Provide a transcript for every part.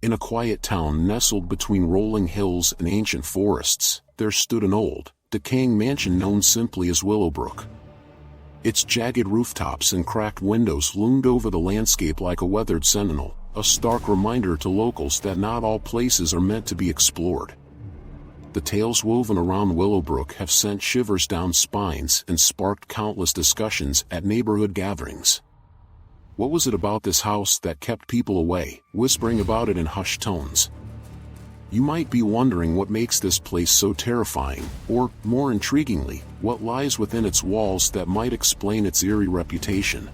In a quiet town nestled between rolling hills and ancient forests, there stood an old, decaying mansion known simply as Willowbrook. Its jagged rooftops and cracked windows loomed over the landscape like a weathered sentinel, a stark reminder to locals that not all places are meant to be explored. The tales woven around Willowbrook have sent shivers down spines and sparked countless discussions at neighborhood gatherings. What was it about this house that kept people away, whispering about it in hushed tones? You might be wondering what makes this place so terrifying, or, more intriguingly, what lies within its walls that might explain its eerie reputation.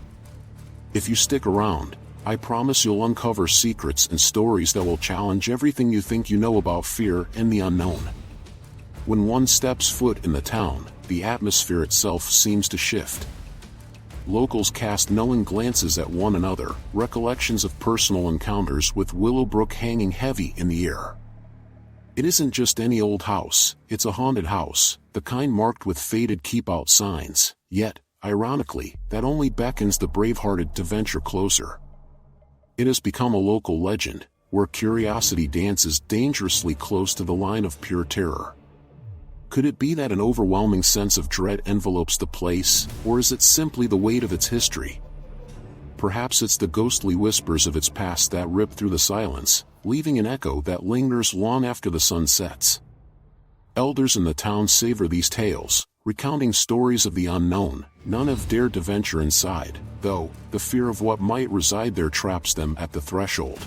If you stick around, I promise you'll uncover secrets and stories that will challenge everything you think you know about fear and the unknown. When one steps foot in the town, the atmosphere itself seems to shift. Locals cast knowing glances at one another, recollections of personal encounters with Willowbrook hanging heavy in the air. It isn't just any old house, it's a haunted house, the kind marked with faded keep-out signs, yet, ironically, that only beckons the brave-hearted to venture closer. It has become a local legend, where curiosity dances dangerously close to the line of pure terror. Could it be that an overwhelming sense of dread envelopes the place, or is it simply the weight of its history? Perhaps it's the ghostly whispers of its past that rip through the silence, leaving an echo that lingers long after the sun sets. Elders in the town savor these tales, recounting stories of the unknown. None have dared to venture inside, though, the fear of what might reside there traps them at the threshold.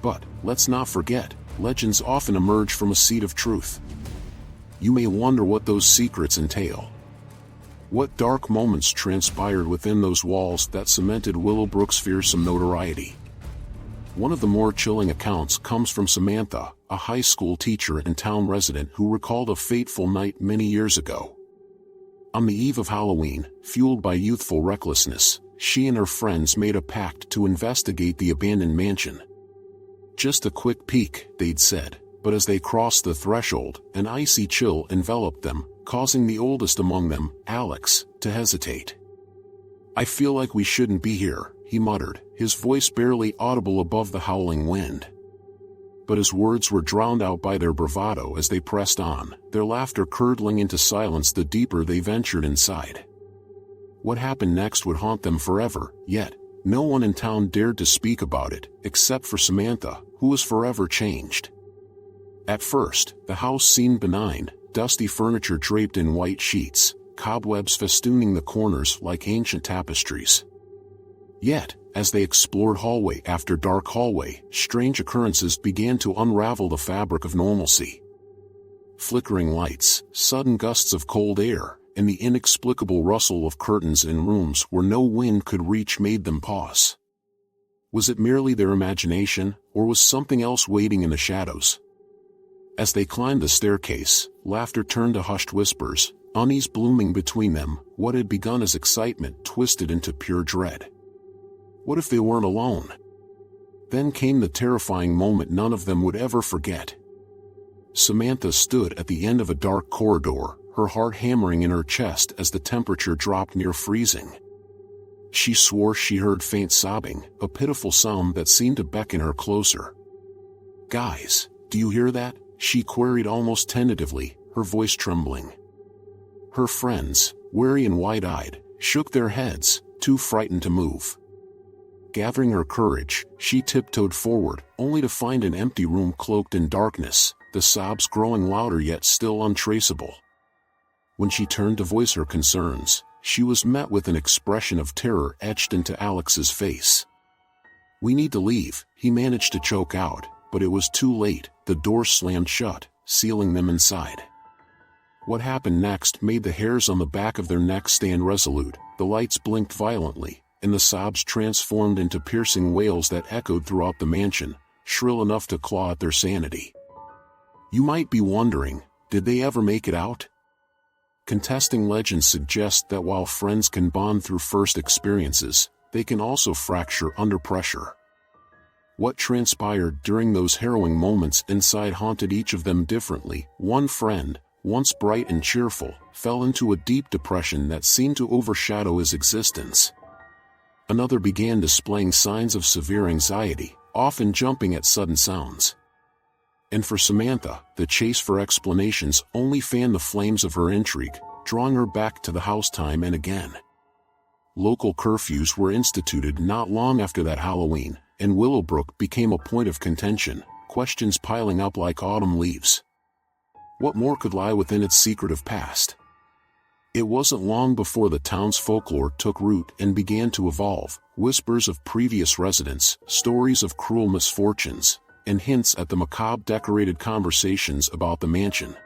But, let's not forget, legends often emerge from a seed of truth. You may wonder what those secrets entail. What dark moments transpired within those walls that cemented Willowbrook's fearsome notoriety? One of the more chilling accounts comes from Samantha, a high school teacher and town resident who recalled a fateful night many years ago. On the eve of Halloween, fueled by youthful recklessness, she and her friends made a pact to investigate the abandoned mansion. Just a quick peek, they'd said, but as they crossed the threshold, an icy chill enveloped them, causing the oldest among them, Alex, to hesitate. "I feel like we shouldn't be here," he muttered, his voice barely audible above the howling wind. But his words were drowned out by their bravado as they pressed on, their laughter curdling into silence the deeper they ventured inside. What happened next would haunt them forever, yet, no one in town dared to speak about it, except for Samantha, who was forever changed. At first, the house seemed benign, dusty furniture draped in white sheets, cobwebs festooning the corners like ancient tapestries. Yet, as they explored hallway after dark hallway, strange occurrences began to unravel the fabric of normalcy. Flickering lights, sudden gusts of cold air, and the inexplicable rustle of curtains in rooms where no wind could reach made them pause. Was it merely their imagination, or was something else waiting in the shadows? As they climbed the staircase, laughter turned to hushed whispers, unease blooming between them. What had begun as excitement twisted into pure dread. What if they weren't alone? Then came the terrifying moment none of them would ever forget. Samantha stood at the end of a dark corridor, her heart hammering in her chest as the temperature dropped near freezing. She swore she heard faint sobbing, a pitiful sound that seemed to beckon her closer. "Guys, do you hear that?" she queried almost tentatively, her voice trembling. Her friends, wary and wide-eyed, shook their heads, too frightened to move. Gathering her courage, she tiptoed forward, only to find an empty room cloaked in darkness, the sobs growing louder yet still untraceable. When she turned to voice her concerns, she was met with an expression of terror etched into Alex's face. "We need to leave," he managed to choke out, but it was too late. The door slammed shut, sealing them inside. What happened next made the hairs on the back of their necks stand resolute. The lights blinked violently, and the sobs transformed into piercing wails that echoed throughout the mansion, shrill enough to claw at their sanity. You might be wondering, did they ever make it out? Contesting legends suggest that while friends can bond through first experiences, they can also fracture under pressure. What transpired during those harrowing moments inside haunted each of them differently. One friend, once bright and cheerful, fell into a deep depression that seemed to overshadow his existence. Another began displaying signs of severe anxiety, often jumping at sudden sounds. And for Samantha, the chase for explanations only fanned the flames of her intrigue, drawing her back to the house time and again. Local curfews were instituted not long after that Halloween, and Willowbrook became a point of contention, questions piling up like autumn leaves. What more could lie within its secretive past? It wasn't long before the town's folklore took root and began to evolve, whispers of previous residents, stories of cruel misfortunes, and hints at the macabre decorated conversations about the mansion.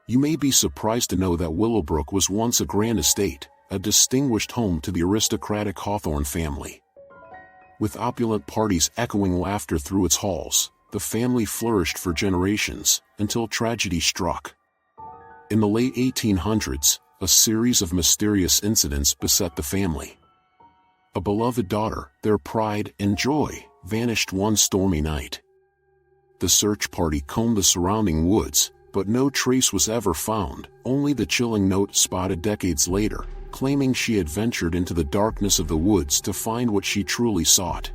You may be surprised to know that Willowbrook was once a grand estate, a distinguished home to the aristocratic Hawthorne family. With opulent parties echoing laughter through its halls, the family flourished for generations, until tragedy struck. In the late 1800s, a series of mysterious incidents beset the family. A beloved daughter, their pride and joy, vanished one stormy night. The search party combed the surrounding woods, but no trace was ever found, only the chilling note spotted decades later, claiming she had ventured into the darkness of the woods to find what she truly sought.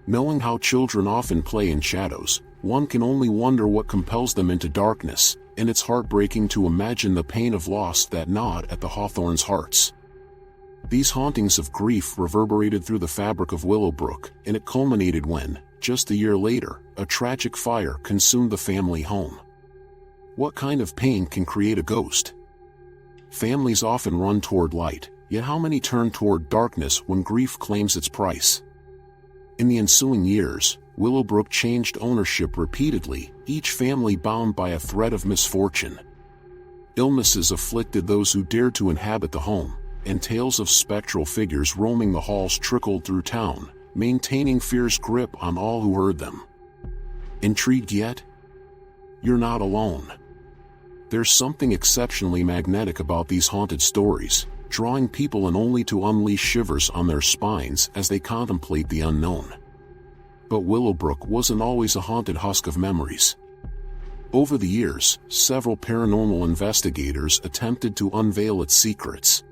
Knowing how children often play in shadows, one can only wonder what compels them into darkness, and it's heartbreaking to imagine the pain of loss that gnawed at the Hawthorns' hearts. These hauntings of grief reverberated through the fabric of Willowbrook, and it culminated when, just a year later, a tragic fire consumed the family home. What kind of pain can create a ghost? Families often run toward light, yet how many turn toward darkness when grief claims its price? In the ensuing years, Willowbrook changed ownership repeatedly, each family bound by a thread of misfortune. Illnesses afflicted those who dared to inhabit the home, and tales of spectral figures roaming the halls trickled through town, maintaining fear's grip on all who heard them. Intrigued yet? You're not alone. There's something exceptionally magnetic about these haunted stories, drawing people in only to unleash shivers on their spines as they contemplate the unknown. But Willowbrook wasn't always a haunted husk of memories. Over the years, several paranormal investigators attempted to unveil its secrets.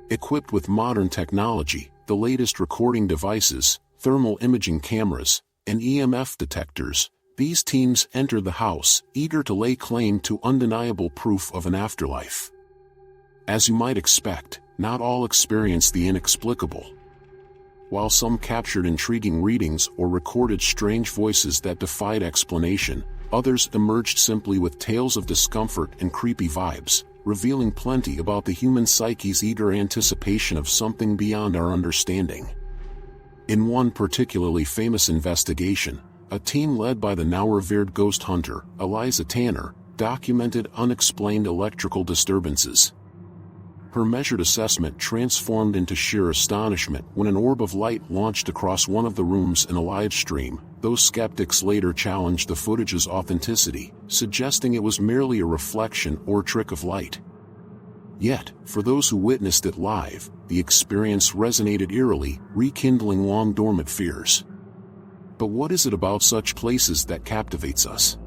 Equipped with modern technology, the latest recording devices, thermal imaging cameras, and EMF detectors, these teams entered the house, eager to lay claim to undeniable proof of an afterlife. As you might expect, not all experienced the inexplicable. While some captured intriguing readings or recorded strange voices that defied explanation, others emerged simply with tales of discomfort and creepy vibes, revealing plenty about the human psyche's eager anticipation of something beyond our understanding. In one particularly famous investigation, a team led by the now revered ghost hunter, Eliza Tanner, documented unexplained electrical disturbances. Her measured assessment transformed into sheer astonishment when an orb of light launched across one of the rooms in a live stream, though skeptics later challenged the footage's authenticity, suggesting it was merely a reflection or trick of light. Yet, for those who witnessed it live, the experience resonated eerily, rekindling long-dormant fears. But what is it about such places that captivates us?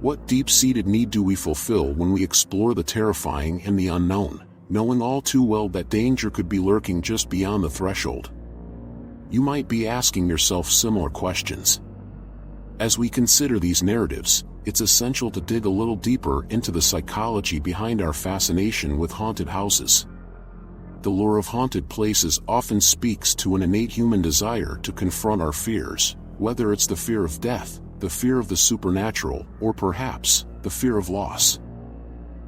What deep-seated need do we fulfill when we explore the terrifying and the unknown, knowing all too well that danger could be lurking just beyond the threshold? You might be asking yourself similar questions. As we consider these narratives, it's essential to dig a little deeper into the psychology behind our fascination with haunted houses. The lure of haunted places often speaks to an innate human desire to confront our fears, whether it's the fear of death, the fear of the supernatural, or perhaps, the fear of loss.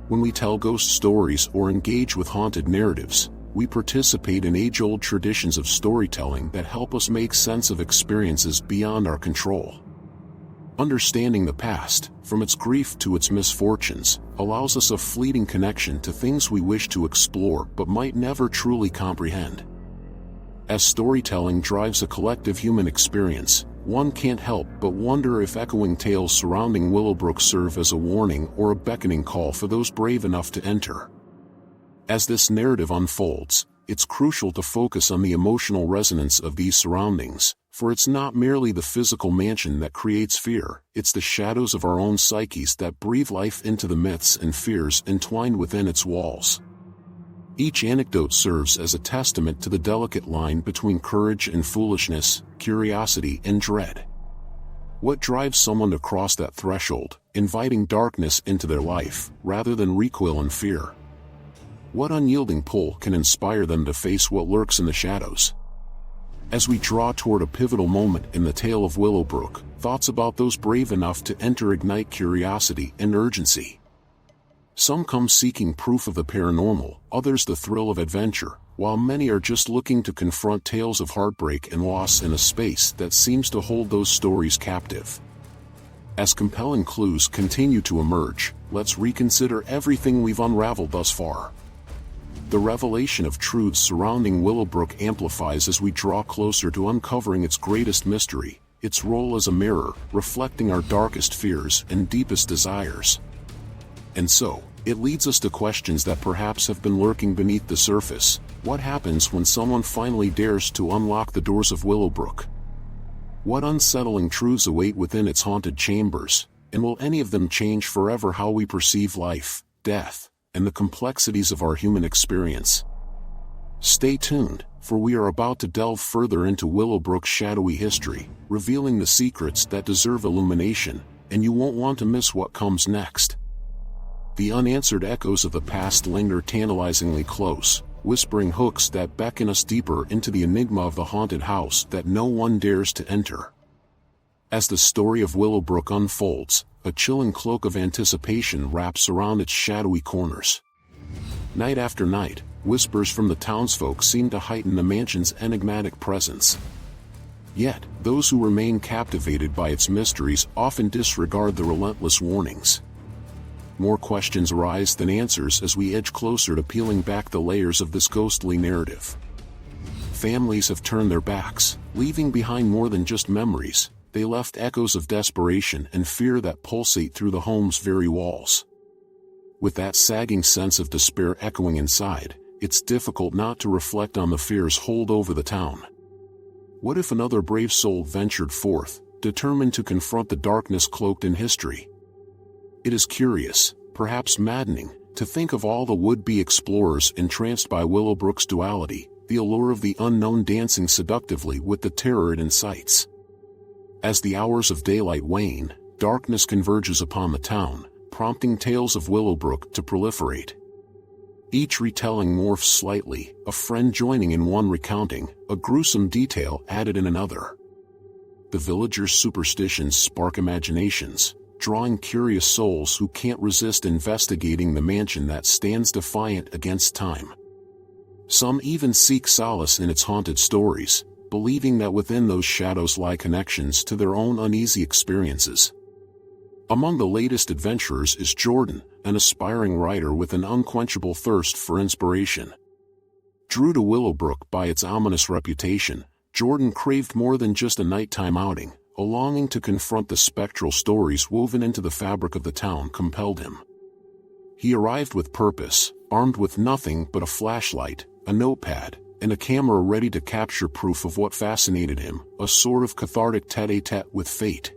When we tell ghost stories or engage with haunted narratives, we participate in age-old traditions of storytelling that help us make sense of experiences beyond our control. Understanding the past, from its grief to its misfortunes, allows us a fleeting connection to things we wish to explore but might never truly comprehend. As storytelling drives a collective human experience, one can't help but wonder if echoing tales surrounding Willowbrook serve as a warning or a beckoning call for those brave enough to enter. As this narrative unfolds, it's crucial to focus on the emotional resonance of these surroundings, for it's not merely the physical mansion that creates fear, it's the shadows of our own psyches that breathe life into the myths and fears entwined within its walls. Each anecdote serves as a testament to the delicate line between courage and foolishness, curiosity and dread. What drives someone to cross that threshold, inviting darkness into their life, rather than recoil in fear? What unyielding pull can inspire them to face what lurks in the shadows? As we draw toward a pivotal moment in the tale of Willowbrook, thoughts about those brave enough to enter ignite curiosity and urgency. Some come seeking proof of the paranormal, others the thrill of adventure, while many are just looking to confront tales of heartbreak and loss in a space that seems to hold those stories captive. As compelling clues continue to emerge, let's reconsider everything we've unraveled thus far. The revelation of truths surrounding Willowbrook amplifies as we draw closer to uncovering its greatest mystery, its role as a mirror, reflecting our darkest fears and deepest desires. And so, it leads us to questions that perhaps have been lurking beneath the surface. What happens when someone finally dares to unlock the doors of Willowbrook? What unsettling truths await within its haunted chambers, and will any of them change forever how we perceive life, death, and the complexities of our human experience? Stay tuned, for we are about to delve further into Willowbrook's shadowy history, revealing the secrets that deserve illumination, and you won't want to miss what comes next. The unanswered echoes of the past linger tantalizingly close, whispering hooks that beckon us deeper into the enigma of the haunted house that no one dares to enter. As the story of Willowbrook unfolds, a chilling cloak of anticipation wraps around its shadowy corners. Night after night, whispers from the townsfolk seem to heighten the mansion's enigmatic presence. Yet, those who remain captivated by its mysteries often disregard the relentless warnings. More questions arise than answers as we edge closer to peeling back the layers of this ghostly narrative. Families have turned their backs, leaving behind more than just memories. They left echoes of desperation and fear that pulsate through the home's very walls. With that sagging sense of despair echoing inside, it's difficult not to reflect on the fears hold over the town. What if another brave soul ventured forth, determined to confront the darkness cloaked in history? It is curious, perhaps maddening, to think of all the would-be explorers entranced by Willowbrook's duality, the allure of the unknown dancing seductively with the terror it incites. As the hours of daylight wane, darkness converges upon the town, prompting tales of Willowbrook to proliferate. Each retelling morphs slightly, a friend joining in one recounting, a gruesome detail added in another. The villagers' superstitions spark imaginations, drawing curious souls who can't resist investigating the mansion that stands defiant against time. Some even seek solace in its haunted stories, believing that within those shadows lie connections to their own uneasy experiences. Among the latest adventurers is Jordan, an aspiring writer with an unquenchable thirst for inspiration. Drew to Willowbrook by its ominous reputation, Jordan craved more than just a nighttime outing. A longing to confront the spectral stories woven into the fabric of the town compelled him. He arrived with purpose, armed with nothing but a flashlight, a notepad, and a camera ready to capture proof of what fascinated him, a sort of cathartic tête-à-tête with fate.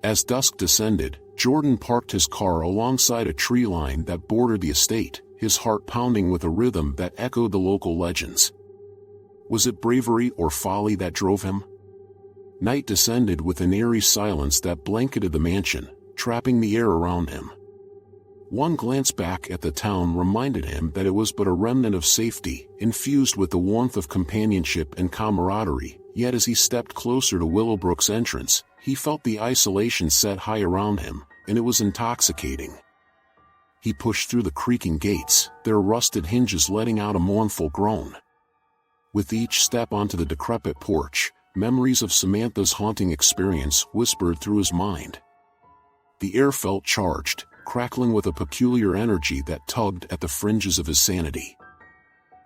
As dusk descended, Jordan parked his car alongside a tree line that bordered the estate, his heart pounding with a rhythm that echoed the local legends. Was it bravery or folly that drove him? Night descended with an eerie silence that blanketed the mansion, trapping the air around him. One glance back at the town reminded him that it was but a remnant of safety, infused with the warmth of companionship and camaraderie, yet as he stepped closer to Willowbrook's entrance, he felt the isolation set high around him, and it was intoxicating. He pushed through the creaking gates, their rusted hinges letting out a mournful groan. With each step onto the decrepit porch, memories of Samantha's haunting experience whispered through his mind. The air felt charged, crackling with a peculiar energy that tugged at the fringes of his sanity.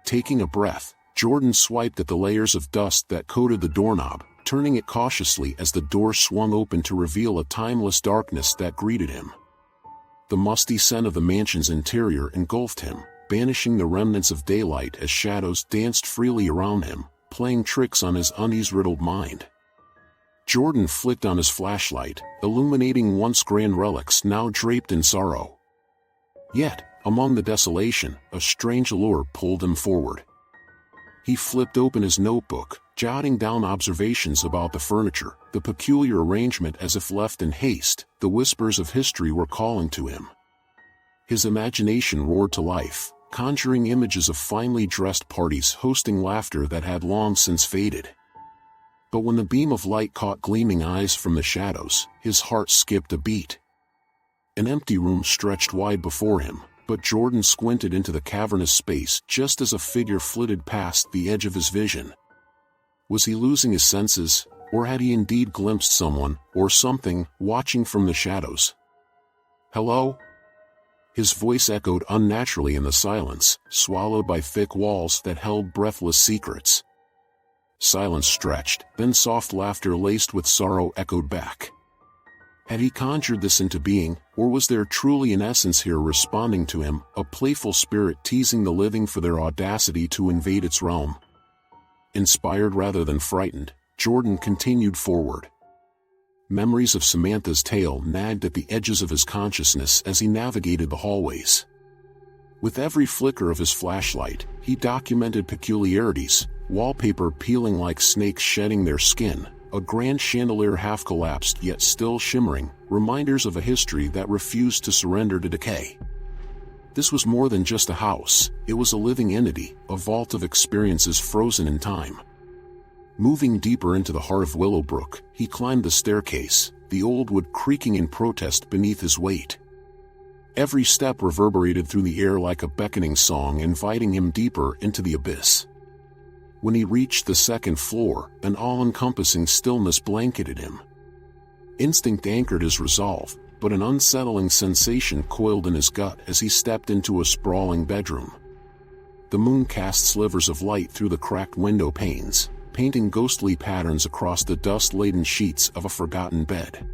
Taking a breath, Jordan swiped at the layers of dust that coated the doorknob, turning it cautiously as the door swung open to reveal a timeless darkness that greeted him. The musty scent of the mansion's interior engulfed him, banishing the remnants of daylight as shadows danced freely around him, playing tricks on his unease-riddled mind. Jordan flicked on his flashlight, illuminating once grand relics now draped in sorrow. Yet, Among the desolation, a strange allure pulled him forward. He flipped open his notebook, jotting down observations about the furniture, the peculiar arrangement as if left in haste. The whispers of history were calling to him. His imagination roared to life, conjuring images of finely dressed parties hosting laughter that had long since faded. But when the beam of light caught gleaming eyes from the shadows, his heart skipped a beat. An empty room stretched wide before him, but Jordan squinted into the cavernous space just as a figure flitted past the edge of his vision. Was he losing his senses, or had he indeed glimpsed someone, or something, watching from the shadows? "Hello?" His voice echoed unnaturally in the silence, swallowed by thick walls that held breathless secrets. Silence stretched, then soft laughter laced with sorrow echoed back. Had he conjured this into being, or was there truly an essence here responding to him, a playful spirit teasing the living for their audacity to invade its realm? Inspired rather than frightened, Jordan continued forward. Memories of Samantha's tale nagged at the edges of his consciousness as he navigated the hallways. With every flicker of his flashlight, he documented peculiarities: wallpaper peeling like snakes shedding their skin, a grand chandelier half-collapsed yet still shimmering, reminders of a history that refused to surrender to decay. This was more than just a house, it was a living entity, a vault of experiences frozen in time. Moving deeper into the heart of Willowbrook, he climbed the staircase, the old wood creaking in protest beneath his weight. Every step reverberated through the air like a beckoning song inviting him deeper into the abyss. When he reached the second floor, an all-encompassing stillness blanketed him. Instinct anchored his resolve, but an unsettling sensation coiled in his gut as he stepped into a sprawling bedroom. The moon cast slivers of light through the cracked window panes, painting ghostly patterns across the dust-laden sheets of a forgotten bed.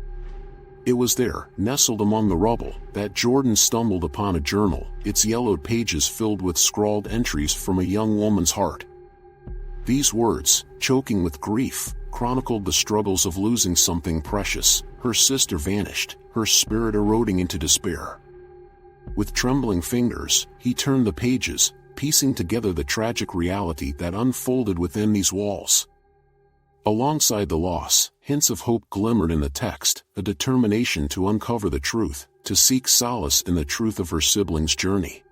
It was there, nestled among the rubble, that Jordan stumbled upon a journal, its yellowed pages filled with scrawled entries from a young woman's heart. These words, choking with grief, chronicled the struggles of losing something precious. Her sister vanished, her spirit eroding into despair. With trembling fingers, he turned the pages, piecing together the tragic reality that unfolded within these walls. Alongside the loss, hints of hope glimmered in the text, a determination to uncover the truth, to seek solace in the truth of her siblings' journey.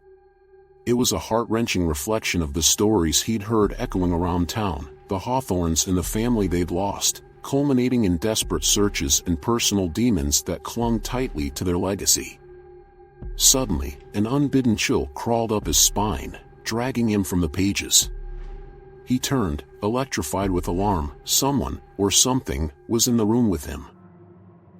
It was a heart-wrenching reflection of the stories he'd heard echoing around town, the Hawthorns and the family they'd lost, culminating in desperate searches and personal demons that clung tightly to their legacy. Suddenly, an unbidden chill crawled up his spine, dragging him from the pages. He turned, electrified with alarm. Someone, or something, was in the room with him.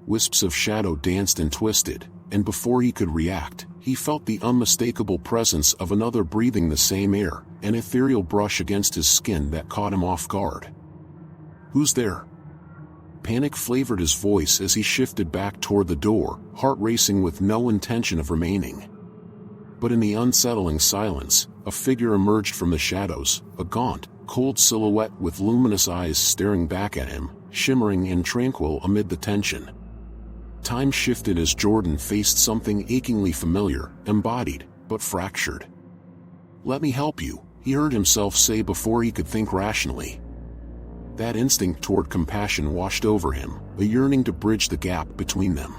Wisps of shadow danced and twisted, and before he could react, he felt the unmistakable presence of another breathing the same air, an ethereal brush against his skin that caught him off guard. "Who's there?" Panic flavored his voice as he shifted back toward the door, heart racing with no intention of remaining. But in the unsettling silence, a figure emerged from the shadows, a gaunt, cold silhouette with luminous eyes staring back at him, shimmering and tranquil amid the tension. Time shifted as Jordan faced something achingly familiar, embodied, but fractured. "Let me help you," he heard himself say before he could think rationally. That instinct toward compassion washed over him, a yearning to bridge the gap between them.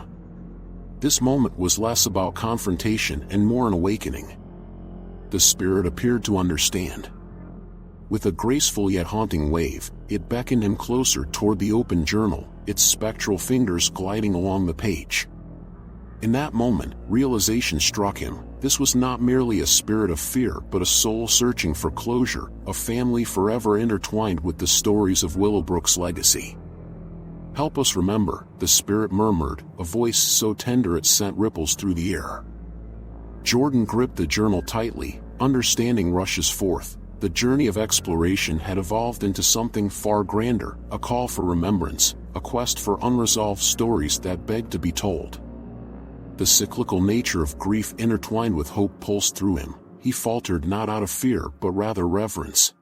This moment was less about confrontation and more an awakening. The spirit appeared to understand. With a graceful yet haunting wave, it beckoned him closer toward the open journal, its spectral fingers gliding along the page. In that moment, realization struck him. This was not merely a spirit of fear but a soul searching for closure, a family forever intertwined with the stories of Willowbrook's legacy. "Help us remember," the spirit murmured, a voice so tender it sent ripples through the air. Jordan gripped the journal tightly, understanding rushes forth. The journey of exploration had evolved into something far grander, a call for remembrance, a quest for unresolved stories that begged to be told. The cyclical nature of grief intertwined with hope pulsed through him. He faltered not out of fear but rather reverence.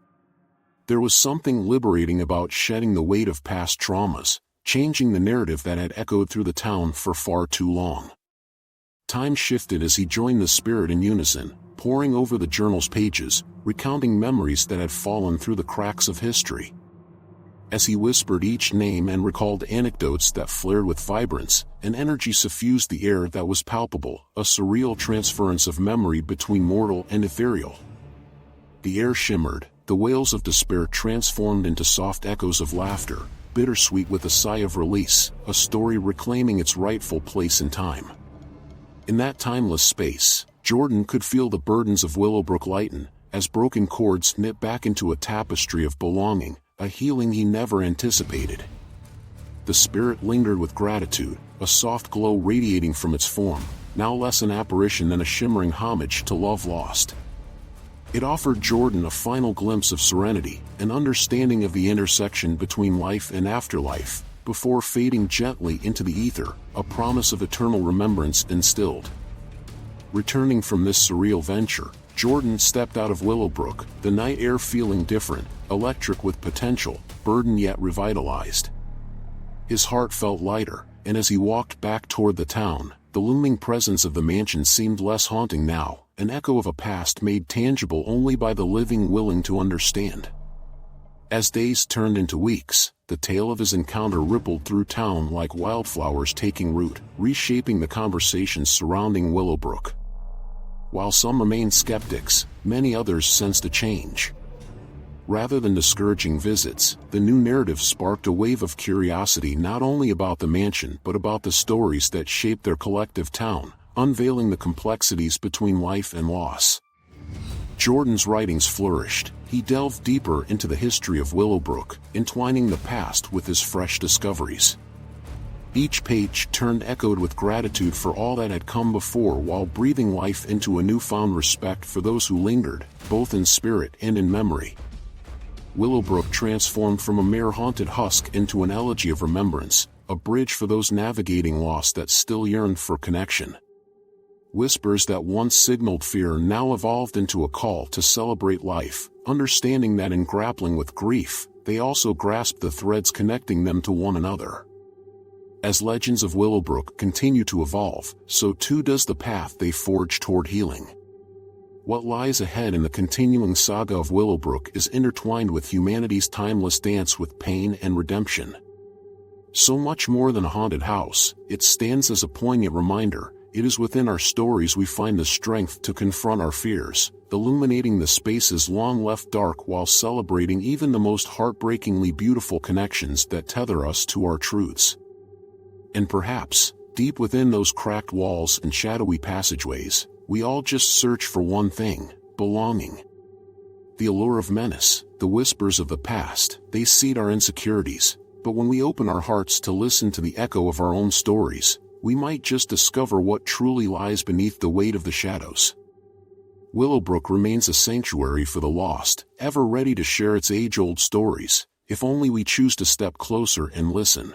There was something liberating about shedding the weight of past traumas, changing the narrative that had echoed through the town for far too long. Time shifted as he joined the spirit in unison, poring over the journal's pages, recounting memories that had fallen through the cracks of history. As he whispered each name and recalled anecdotes that flared with vibrance, an energy suffused the air that was palpable, a surreal transference of memory between mortal and ethereal. The air shimmered, the wails of despair transformed into soft echoes of laughter, bittersweet with a sigh of release, a story reclaiming its rightful place in time. In that timeless space, Jordan could feel the burdens of Willowbrook lighten, as broken chords knit back into a tapestry of belonging, a healing he never anticipated. The spirit lingered with gratitude, a soft glow radiating from its form, now less an apparition than a shimmering homage to love lost. It offered Jordan a final glimpse of serenity, an understanding of the intersection between life and afterlife, before fading gently into the ether, a promise of eternal remembrance instilled. Returning from this surreal venture, Jordan stepped out of Willowbrook, the night air feeling different, electric with potential, burdened yet revitalized. His heart felt lighter, and as he walked back toward the town, the looming presence of the mansion seemed less haunting now, an echo of a past made tangible only by the living willing to understand. As days turned into weeks, the tale of his encounter rippled through town like wildflowers taking root, reshaping the conversations surrounding Willowbrook. While some remained skeptics, many others sensed a change. Rather than discouraging visits, the new narrative sparked a wave of curiosity not only about the mansion but about the stories that shaped their collective town, unveiling the complexities between life and loss. Jordan's writings flourished. He delved deeper into the history of Willowbrook, entwining the past with his fresh discoveries. Each page turned echoed with gratitude for all that had come before while breathing life into a newfound respect for those who lingered, both in spirit and in memory. Willowbrook transformed from a mere haunted husk into an elegy of remembrance, a bridge for those navigating loss that still yearned for connection. Whispers that once signaled fear now evolved into a call to celebrate life, understanding that in grappling with grief, they also grasped the threads connecting them to one another. As legends of Willowbrook continue to evolve, so too does the path they forge toward healing. What lies ahead in the continuing saga of Willowbrook is intertwined with humanity's timeless dance with pain and redemption. So much more than a haunted house, it stands as a poignant reminder. It is within our stories we find the strength to confront our fears, illuminating the spaces long left dark while celebrating even the most heartbreakingly beautiful connections that tether us to our truths. And perhaps, deep within those cracked walls and shadowy passageways, we all just search for one thing: belonging. The allure of menace, the whispers of the past, they seed our insecurities, but when we open our hearts to listen to the echo of our own stories, we might just discover what truly lies beneath the weight of the shadows. Willowbrook remains a sanctuary for the lost, ever ready to share its age-old stories, if only we choose to step closer and listen.